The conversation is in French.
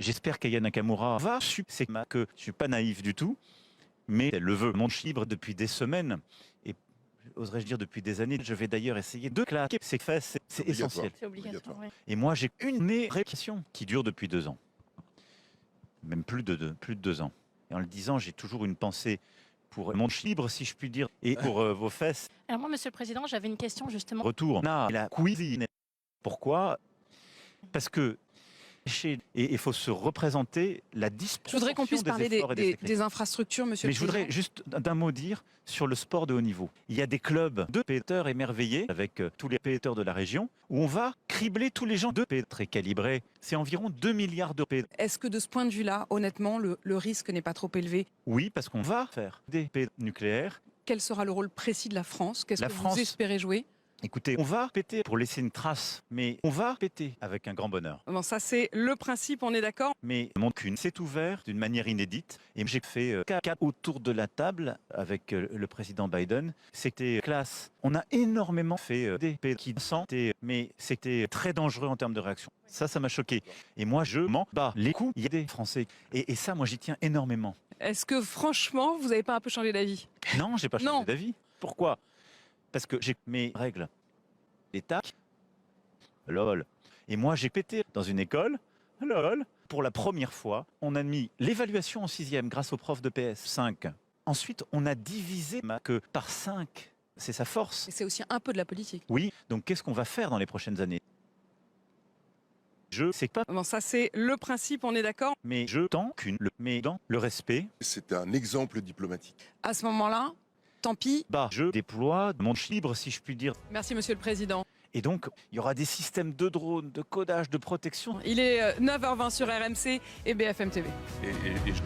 J'espère qu'Aya Nakamura va c'est que je suis pas naïf du tout, mais elle le veut. Mon libre depuis des semaines et oserais-je dire depuis des années. Je vais d'ailleurs essayer de claquer ses fesses. C'est essentiel. C'est obligatoire. Oui. Et moi, j'ai une réflexion qui dure depuis 2 ans, même plus de 2 ans. Et en le disant, j'ai toujours une pensée pour mon libre, si je puis dire, et pour vos fesses. Alors moi, Monsieur le Président, j'avais une question justement. Retour. On a la cuisine. Pourquoi? Parce que et il faut se représenter la disproportion. Je voudrais qu'on puisse parler des infrastructures, monsieur le Président. Mais je voudrais juste d'un mot dire sur le sport de haut niveau. Il y a des clubs de péteurs émerveillés avec tous les péteurs de la région où on va cribler tous les gens de péteurs très calibrés. C'est environ 2 milliards de péteurs. Est-ce que de ce point de vue-là, honnêtement, le risque n'est pas trop élevé? Oui, parce qu'on va faire des péteurs nucléaires. Quel sera le rôle précis de la France? Qu'est-ce que vous espérez jouer? Écoutez, on va péter pour laisser une trace, mais on va péter avec un grand bonheur. Bon, ça c'est le principe, on est d'accord. Mais mon cul s'est ouvert d'une manière inédite et j'ai fait 4 autour de la table avec le président Biden. C'était classe. On a énormément fait des pays qui sentent, mais c'était très dangereux en termes de réaction. Ça m'a choqué. Et moi, je m'en bats les coups. Il y a des Français. Et ça, moi, j'y tiens énormément. Est-ce que franchement, vous n'avez pas un peu changé d'avis? Non, j'ai pas changé d'avis. Pourquoi? Parce que j'ai mes règles. Les tacs, lol. Et moi, j'ai pété dans une école, lol. Pour la première fois, on a mis l'évaluation en 6e grâce au prof de PS 5. Ensuite, on a divisé que par 5. C'est sa force. Et c'est aussi un peu de la politique. Oui, donc qu'est-ce qu'on va faire dans les prochaines années? Je sais pas. Bon, ça c'est le principe, on est d'accord. Mais je tends mais dans le respect. C'est un exemple diplomatique. À ce moment-là, tant pis. Je déploie mon libre, si je puis dire. Merci, Monsieur le Président. Et donc, il y aura des systèmes de drones, de codage, de protection. Il est 9h20 sur RMC et BFM TV. Et je